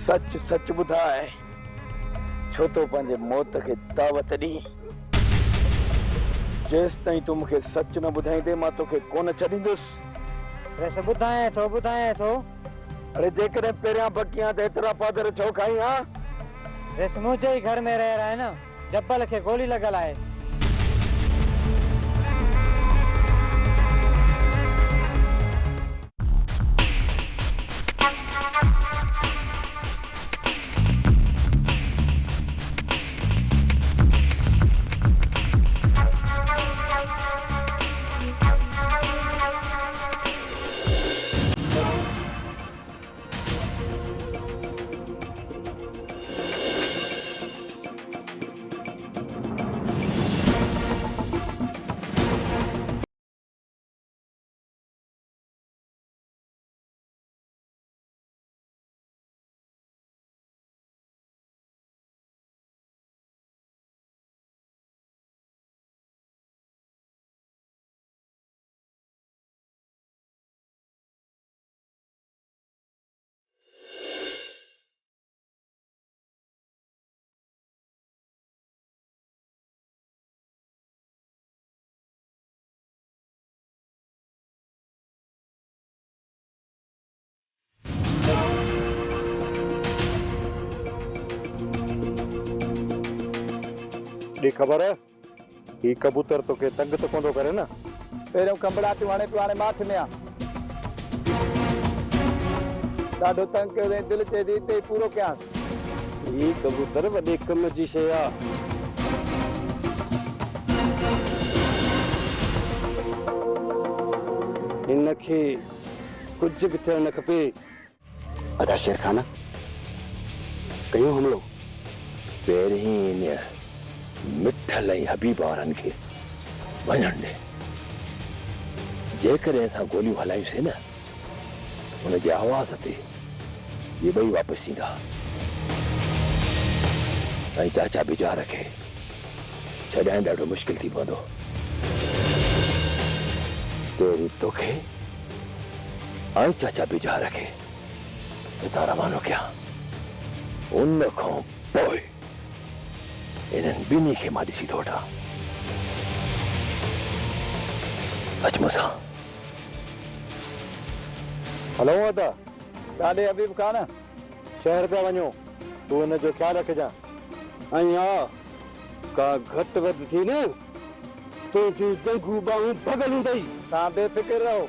सच सच बुधाए छो तो पंहिंजे मौत के दावत दी जेस ताईं तू मुखे सच न बुधाईंदे मां तोखे कोन छॾींदुसि। वैसे बुधाए थो अरे जेकॾहिं पहिरियां बकियां त एतिरा पादर छो खाई हा? वैसे मुझे ही घर में रह रहा है ना, जब्बल के गोली लगल है। खबर है ही कबूतर तो के तंग तो कोंदो करे ना। पहिरियों कंबड़ा तू हाणे पियो हाणे माठ में आ ॾाढो तंग कयो दिल चे दी ते पूरो कयां। ही कबूतर वॾे कम जी शइ आ। इनखे कुछ भी थियण न खपे। अदा शेर खाना कयूं हमलो पहिरीं मिठल ऐं हबीब वारनि खे वञण ॾे। जेकॾहिं असां गोलियूं हलायूंसीं न उनजे आवाज़ ते ये ॿई वापसि ईंदा ऐं चाचा बिचार खे छॾाइण ॾाढो मुश्किल थी पवंदो। पहिरीं तोखे ऐं चाचा बिचार खे हितां रवानो कयां, उन खां पोइ इन्हनि ॿिन्ही खे मां ॾिसी थो वठां। अच मूंसां। हलो अदा ॾाढे हबीब खान शहर पिया वञो, तूं हिनजो ख्यालु रखजां। ऐं हा का घटि वधि थी न तुंहिंजूं जंघूं ॿाहूं भॻल हूंदई। तव्हां बेफ़िक्र रहो।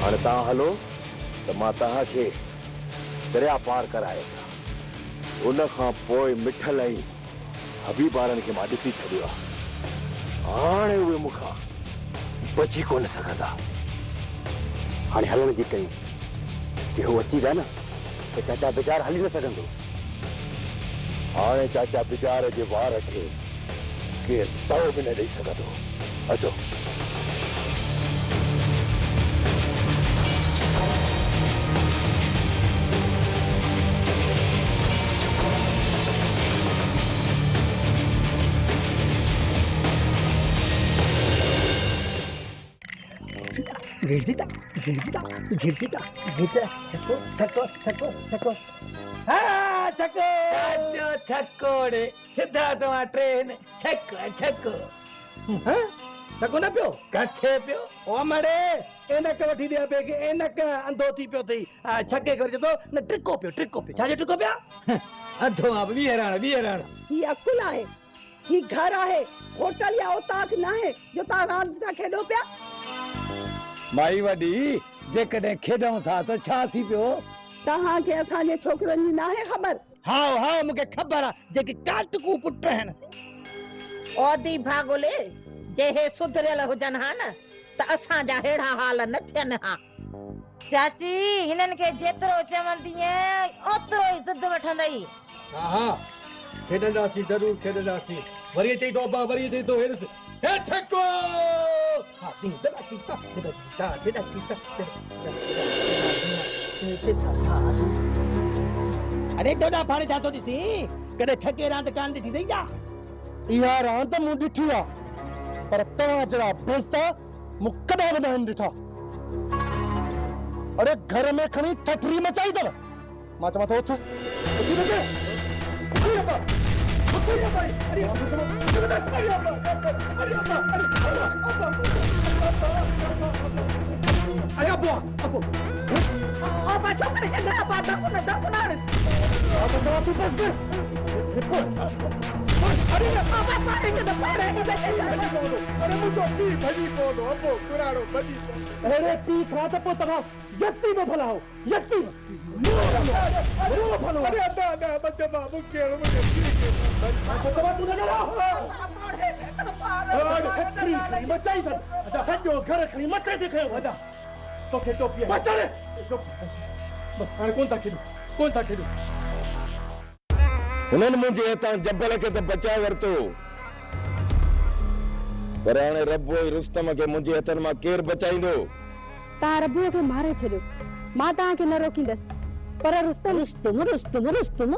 हाणे तव्हां हलो त मां तव्हांखे दरिया पार कराए थो। उन खां पोइ मिठल ऐं हबीब वारनि खे मां ॾिसी छॾियो आहे। हाणे उहे मूंखां बची कोन सघंदा। हाणे हलण जी कयूं जे हू अची विया न त चाचा बेचार हली न सघंदो। हाणे चाचा बिचार जे वार खे केरु तव बि न ॾेई सघंदो। अचो। गिरता छक्को छक्को छक्को छक्को हाँ छक्को चाचो छक्को रे सीधा तुम्हारा ट्रेन छक्को छक्को हाँ छक्को ना पियो कथे पियो ओ मरे एनक वठी दिया पे के एनक अंधो थी पियो थई छक्के कर जो न ट्रिको पियो छाजे ट्रिको पिया अंधो आप भी हैरान ये अकुल है ये घर है होटल या ओताक ना है जो ता रात था खेडो पिया। माई वॾी जेकॾहिं खेॾूं था त छा थी पियो? तहां के असांजे छोकरनि जी नाहे ख़बर? हाओ हाओ मूंखे ख़बर आहे जेके काटकू पुट आहिनि। ओदी भागोले जे हे सुधरियल हुजनि हा न त असांजा हेड़ा हाल न थियनि हा। चाची हिननि खे जेतिरो चवंदी ओतिरो ई ज़िद वठंदई। हा खेॾंदासीं ज़रूर खेॾंदासीं। वरी अचई थो अब्बा, वरी अचई थो हेॾे हे ठको। हा दी दला कीता देदा कीता अरे दोडा फाड़े जातो ॾिसी कॾहिं छके रांदि कान ॾिठी अथई छा? इहा रांदि मूं ॾिठी आहे, पर तव्हां जहिड़ा बेस्ता मूं कॾहिं बि न ॾिठा। अरे घर में खणी ठठरी मचाई अथव। मां चवां थो उथ अरे अबो अबो अब्बा चुप रहे ना, अब्बा दक ना। अब्बा चवां तूं बस कर। अरे अब्बा पाड़ेंगे तो पाड़ेंगे। अरे मुझो पी भजी पोदो अब्बो कुराड़ो भजी। अरे पी खा त पोइ तव्हां यकी में भला हो, यकी में अरे अब्बा ना बच्चा बाबू के मुझे ठठरी मचाई अथनि सॼो घर खणी मथे ते खयो वॾा तोखे टोपी बचड़े हाणे कोन था खेॾूं। हुननि मुंहिंजे हथां जबल खे त बचाए वरितो, पर हाणे रब ऐं रुस्तम खे मुंहिंजे हथनि मां केरु बचाईंदो? तव्हां रबूअ खे मारे छॾियो, मां तव्हांखे न रोकींदसि, पर रुस्तम रुस्तम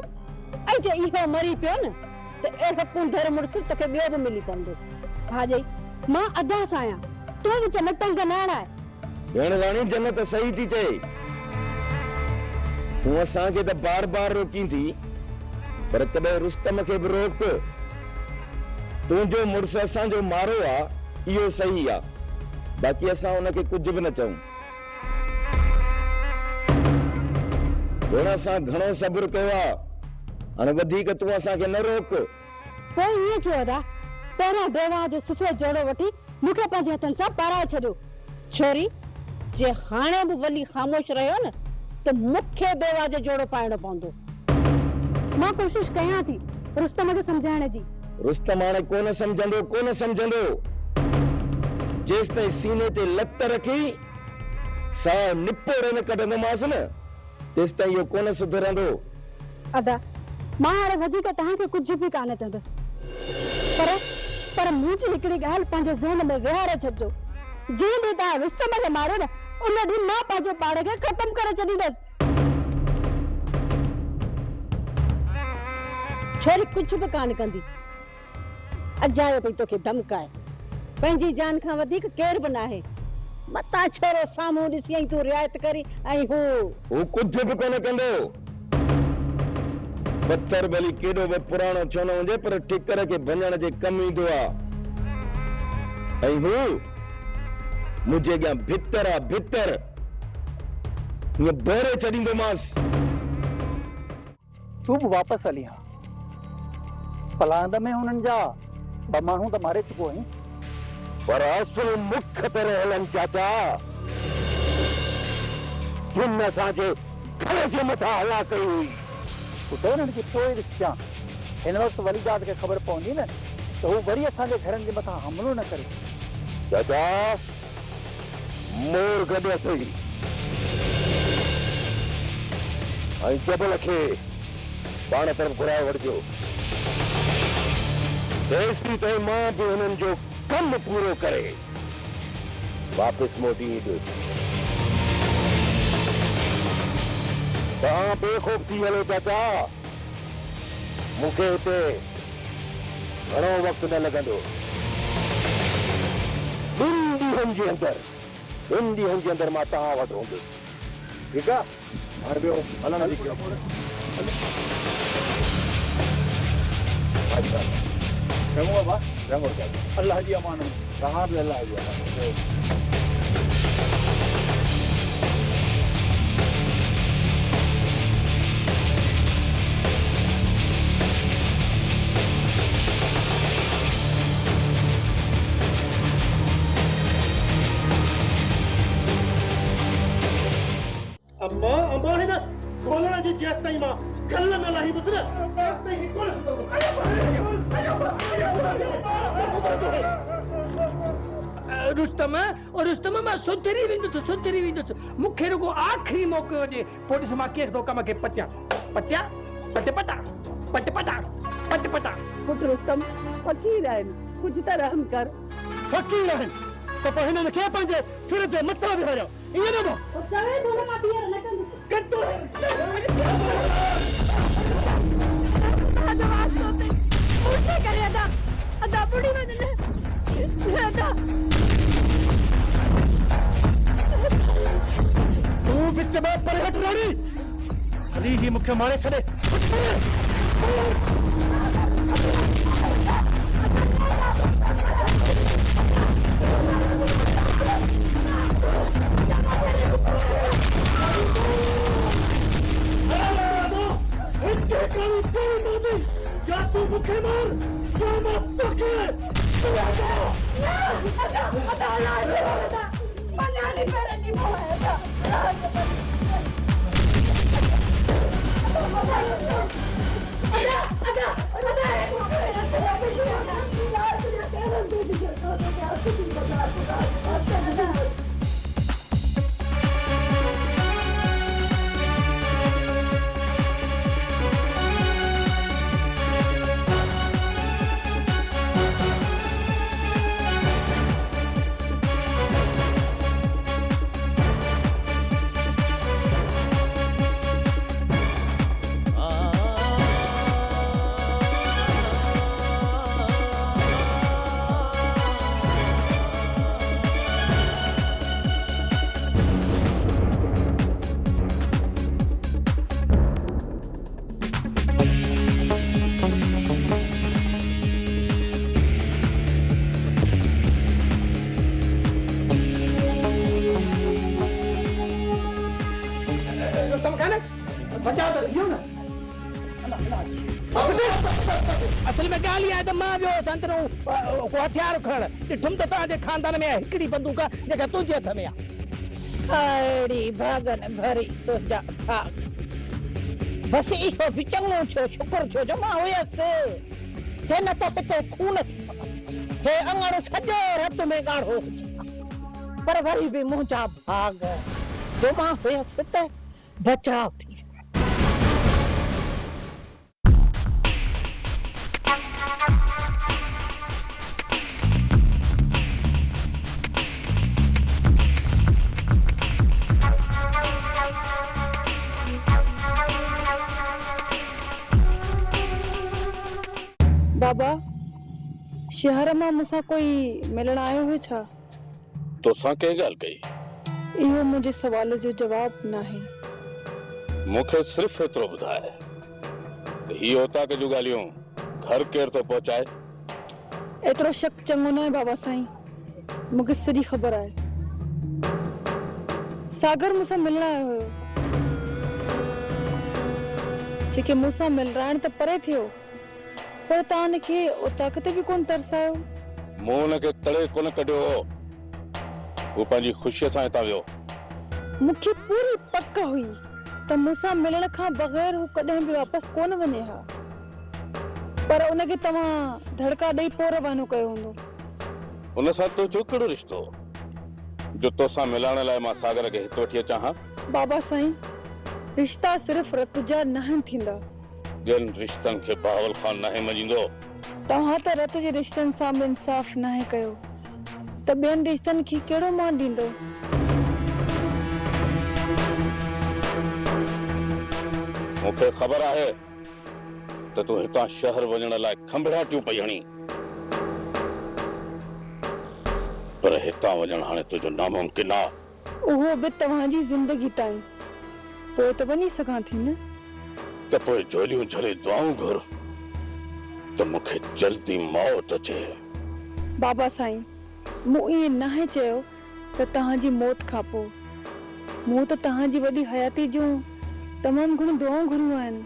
ऐं जे इहो मरी पियो न त अहिड़ो कुंधर मुड़ुसु तोखे ॿियो बि मिली पवंदो। भाॼई मां अदास आहियां, तूं विच में टंग न हणाए। भेण राणी जन्नत सही थी चए, तूं असांखे त बार बार रोकी थी, पर कॾहिं रुस्तम खे बि रोक। तुंहिंजो मुड़ुसु असांजो मारो आहे इहो सही आहे, बाक़ी असां हुनखे कुझु बि न चऊं। भेण असां घणो सब्र कयो आहे, हाणे वधीक तूं असांखे न रोक। पोइ ईअं कयो अदा, पहिरियां बेवा जो सुफ़े जोड़ो वठी मूंखे पंहिंजे हथनि सां पाराए छॾियो। छोरी जे हाणे बि वली ख़ामोश रहियो न त मूंखे बेवा जो जोड़ो पाइणो पवंदो। मां कोशिश कयां थी रुस्तम खे सम्झाइण जी। रुस्तम हाणे कोन सम्झंदो। जेसि ताईं सीने ते लत रखी साह निपोड़े न कढंदोमांसि न, तेसि ताईं इहो कोन सुधरंदो। अदा मां हाणे वधीक तव्हांखे कुझु बि कान चवंदसि, पर मुंहिंजी हिकिड़ी ॻाल्हि पंहिंजे ज़हन में विहारे छॾिजो, जंहिं ॾींहुं तव्हां रुस्तम खे मारियो न उन ॾींहुं मां पंहिंजे पाण खे ख़तमु करे छॾींदसि। छोरी कुछ भी कान कंदी, अजायो पई तोखे धमकाए। पंहिंजी जान खां वधीक केर बि नाहे। मता छोरो साम्हूं ॾिसी तूं रियायत करी ऐं हू कुझु बि कोन कंदो। पत्थर भली केॾो बि पुराणो छो न हुजे, पर ठिकर खे भञण जे कमु ईंदो आहे। ऐं हू मुंहिंजे अॻियां भितर आहे, भितर हीअं बोरे छॾींदोमांसि। तूं बि वापसि हली हा। पलांद में हुननि जा ॿ माण्हू त मारे चुको आहीं, पर असुल मुख तरह हलनि चाचा। जिन असांजे घर जे मथां हला कई हुई। पुटु हुननि खे पोइ ॾिसजां। हिन वक़्तु वलीदाद खे ख़बर पवंदी न त हू वरी असांजे घरनि जे मथां हमलो न करे। चाचा मोर गॾु अथई ऐं जबल खे पाण तरफ़ घुराए वठिजो। तेसिताईं ताईं मां बि हुननि जो कमु पूरो करे वापसि मोटी ईंदुसि। तव्हां बेखौफ़ थी हलो चाचा, मूंखे हिते घणो वक़्तु न लॻंदो। ॿिनि ॾींहंनि जे अंदरि मां तव्हां वटि हूंदुसि। ठीकु आहे? हाणे ॿियो हलण जी चङो बाबा, चङो अल्लाह जी अमान। तव्हां बि अलाह जी अमान। अम्मा अम्मा है ना खोलना जी जेस ताई मां कल न लाही बुसरा जेस ताई ही कोल सुतो रुस्तम और रुस्तम मां सुधरी विंदुस मूंखे रुगो आखिरी मौको ॾे पोइ ॾिस मां केस थो कम खे पटिया पटिया पटपटा पटपटा पटपटा पुट रुस्तम फकीर आहिनि कुझु त रहम कर फकीर है तो पहिने ने के पंजे सिर जे मथा बिहारियो इए न चवे थो न मां ॿीहर न कंदुसि कटो अदा वास्तो ते पूछे करे अदा बुढ़ी वञे अदा तू विच में पर हट रानी हली ही मुखे मारे छड़े या तू मुखे मार या मत तके मनानी परनी मोहता असल में गाली है तो मां वियो संतरो को हथियार खण ॾिठुम त तव्हांजे खानदान में हिकड़ी बंदूक जेका तुंहिंजे हथ में आहे अड़ी भागन भरी तुझा भाग बस इहो बि चङो छो शुक्र छो जो मां हुयसि जे न त हिते खून थियो हे अंगड़ सॼो रत में ॻाढ़ो पर वरी बि मुंहिंजा भाग जो मां हुयसि त बचाव थी बाबा शहर में मुसा कोई मिलण आयो है छा तोसां के गाल कई इहो मुझे सवाल जो जवाब ना है मुखे सिर्फ एतिरो ॿुधाए ही होता के जो गालियों घर केर तो पहुंचाए एतिरो शक चङो न आहे बाबा साईं मूंखे सॼी ख़बर आहे सागर मूंसां मिलण आयो हुयो जेके मूंसां मिलराइण त परे थियो पर तव्हां हुनखे उतां ते बि कोन तरसायो मूं हुनखे तड़े कोन कढियो हो वो पंहिंजी ख़ुशीअ सां हितां वियो मूंखे पूरी पक हुई त मूंसां मिलण खां बग़ैर हू कॾहिं बि वापसि कोन वञे हा पर उनखे तव्हां धड़का ॾेई पोइ रवानो कयो हूंदो उन सां तुंहिंजो कहिड़ो रिश्तो जो तोसां मिलाइण लाइ मां सागर खे हिते वठी अचां हा बाबा साईं रिश्ता सिर्फ़ रत जा न थींदा ॿियनि रिश्तनि खे बावल खान न मञींदो तव्हां त रत जे रिश्तनि सां बि इंसाफ़ न कयो त ॿियनि रिश्तनि खे कहिड़ो मान ॾींदो मूंखे ख़बर आहे त तूं हितां शहर वञण लाइ खंभड़ाटियूं पई हणी पर हितां वञण हाणे तुंहिंजो नामुमकिन आहे उहो बि तव्हांजी ज़िंदगी ताईं पोइ त वञी सघां थी न त पोइ झोलियूं झले दुआऊं घुर त मूंखे जल्दी मौत अचे बाबा साईं मूं इएं न चयो त तव्हांजी मौत खां पोइ मूं त तव्हांजी वॾी हयाती जूं तमामु घणियूं दुआऊं घुरियूं आहिनि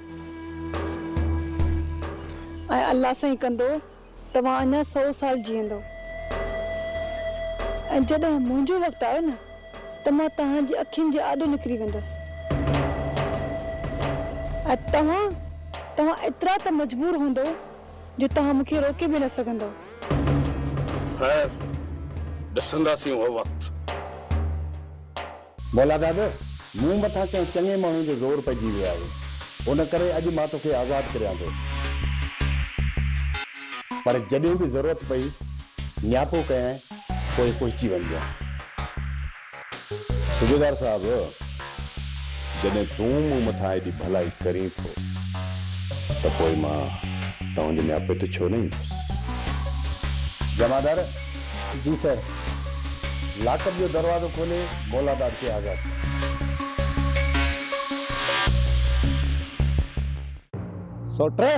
ऐं अल्लाह साईं कंदो तव्हां अञा 100 साल जीअंदो ऐं जॾहिं मुंहिंजो वक़्तु आयो न त मां तव्हांजी अखियुनि जे आॾो निकिरी वेंदसि तव्हां एतिरा त मजबूर हूंदो जो तव्हां मूंखे रोके बि न सघंदो। खैर ॾिसंदासीं उहो वक़्तु। मौला दादा मूं मथां कंहिं चङे माण्हू जो ज़ोर पइजी वियो आहे, उन करे अॼु मां तोखे आज़ादु करियां थो। पर जॾहिं बि ज़रूरत पई न्यापो कयां पोइ पहुची वञिजां। सूबेदार साहब, जॾहिं तूं मूं मथां एॾी भलाई करीं थो त पोइ मां तव्हांजे न्यापे ते छो न ईंदुसि? जमादार जी सर, लाकअप जो दरवाज़ो खोले मौलादार खे आज़ादु। सोटे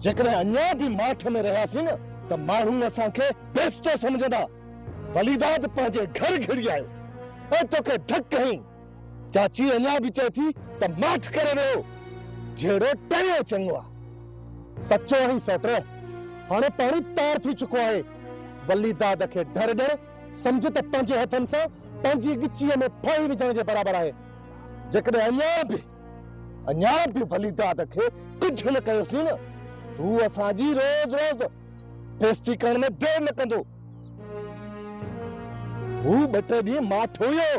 जेकॾहिं अञा बि माठ में रहियासीं न त माण्हू असांखे बेस्तो सम्झंदा। वलीदाद पंहिंजे घर घिड़ी आयो ऐं तोखे धक कयईं। चाची अञा बि चए थी त माठ करे रहियो, जहिड़ो टहियो चङो आहे। सचो आई सोटे, हाणे पाणी तार थी चुको आहे। वलीदाद खे डर समझ त पंहिंजे हथनि सां पंहिंजी गिचीअ में फाई विझण जे बराबरि आहे। जेकॾहिं अञा बि वलीदाद खे कुझु न कयोसीं न, तूं असांजी रोज़ रोज़ बेइज्जती करण में देर न कंदो। हू 2-3 ॾींहं माठ हुयो,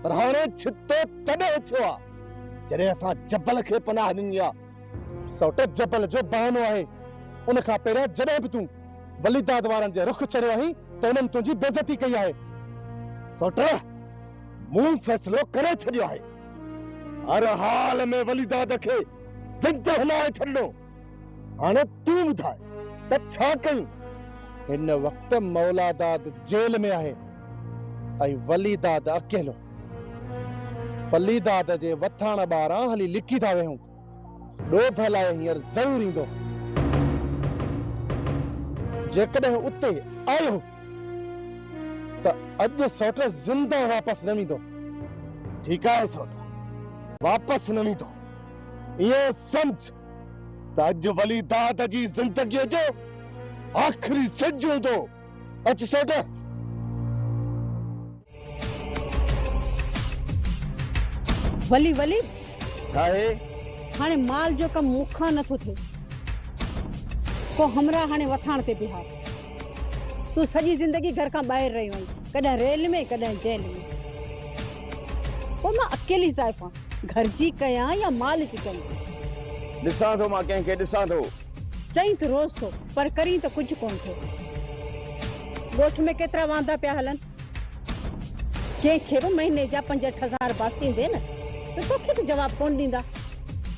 पर हाणे छितो तॾहिं थियो आहे जॾहिं असां जबल खे पनाह ॾिनी आहे। सौट जबल जो बहानो आहे। उन खां पहिरियों जॾहिं बि तूं वलीदाद वारनि जे रुख चढ़ियो आहीं त उन्हनि तुंहिंजी बेइज्जती कई आहे। सौट मूं फ़ैसिलो करे छॾियो आहे। हर हाल में वलीदाद खे ज़िंदह हलाए छॾिणो। हाणे तूं ॿुधाए त छा कयूं? हिन वक़्तु मौलादाद जेल में आहे ऐं वलीदाद अकेलो। वलीदाद जे वथाण ॿारां हली लिकी था वेहूं। ॾोभ लाइ हींअर ज़रूर ईंदो। जेकॾहिं उते आयो त अॼु सौट ज़िंदा वापसि न ईंदो। ठीकु आहे सौट, वापसि न ईंदो। ये समझ त अॼु वलीदाद जी ज़िंदगीअ जो आख़िरी सिज हूंदो। अच सौट। वली वली आहे हाणे माल जो कम मूंखां नथो थिए। को हमरा हाणे वथाण ते बिहार। तूं सॼी ज़िंदगी घर खां ॿाहिरि रहियो आहीं, कॾहिं रेल में कॾहिं जेल में। पोइ मां अकेली ज़ाइफ़ां, घर जी कयां या माल जी कयां? ॾिसां थो, मां कंहिंखे ॾिसां थो। चई त रोज़ थो, पर करी त कुझु कोन थो। ॻोठ में केतिरा वांदा पिया हलनि। कंहिंखे बि महीने जा 5-8 हज़ार बासींदे न, त तोखे त जवाब कोन ॾींदा।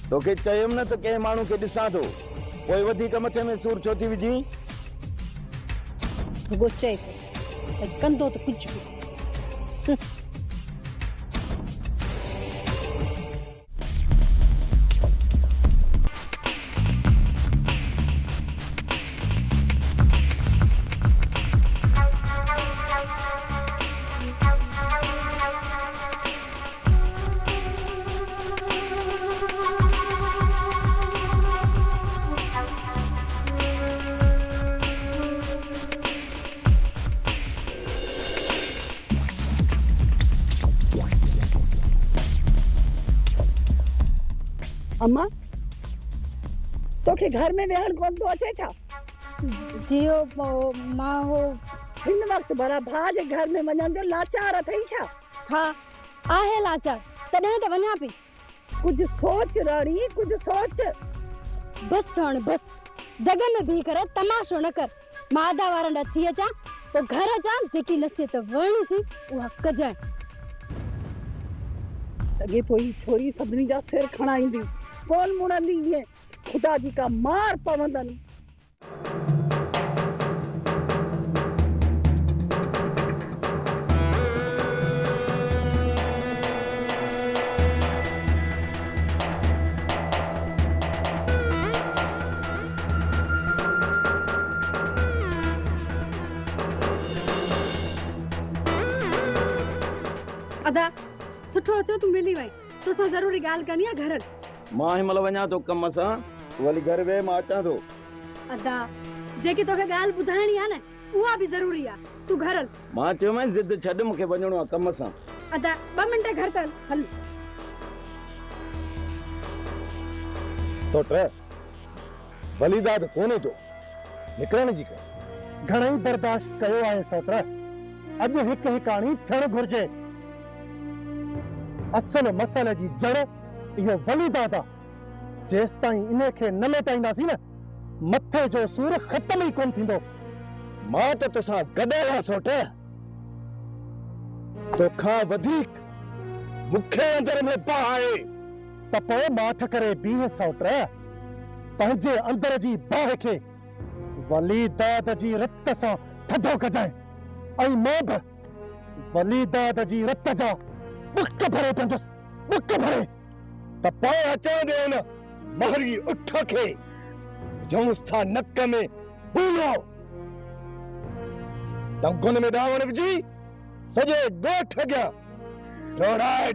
तोखे चयुमि न त कंहिं माण्हू खे ॾिसां थो, पोइ वधीक मथे में सूर छो थी विझी? रुगो चए थो ऐं कंदो त कुझु बि। अम्मा, तोखे घर में वेहण कोन थो अचे छा? जियो मां हो हिन वक़्तु भला भाउ जे घर में वञण जो लाचार अथई छा? हा आहे लाचार, तॾहिं त वञा पई। कुझु सोच राणी, कुझु सोच। बस हाणे बस, दग में बीह करे तमाशो न कर। मादा वारनि ॾांहुं थी अचां, पोइ घर अचां, जेकी नसीहत वणनी थी उहा कजांइ। लॻे थो ही छोरी सभिनी जा सिर खणाईंदी, कोन मुड़ंदी। इएं खुदा जी का मार पवंदनि। अदा सुठो थियो तूं मिली वई। तोसां ज़रूरी ॻाल्हि करणी आहे घरनि। मां हिनमहिल वञा थो कम सां, वरी घर वे मां अचां थो। अदा जेकी तोखे ॻाल्हि ॿुधाइणी आहे न, उहा बि ज़रूरी आहे। तूं घर हल। मां चयोमांइ ज़िद छॾ, मूंखे वञिणो आहे कम सां। अदा 2 मिंट घर हल। सोट वलीदाद कोने तो निकरण जी कर घणई बर्दाश्त कयो आहे सोट अॼु हिकु हिकाणी थियणु घुर्जे असुल मसइले जी जड़ इहो वलीदाद आहे जेसि ताईं इन खे न मिटाईंदासीं न मथे जो सूर ख़तम ई कोन थींदो मां त तोसां गॾु आहियां सोट तोखां वधीक मूंखे अंदर में पा आहे त पोइ माठ करे बीह सौट पंहिंजे अंदर जी बाहि खे वलीदाद जी रत सां थधो कजाए ऐं मां बि वलीदाद जी रत जा बुक भरे पियंदुसि बुक भरे त पोइ अचण ॾे न महरी उठ खे जऊंसि था नक में बूलो डंगुन में डावण विझी सॼे ॻोठ खे डोड़ाए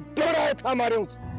था मारियूंसि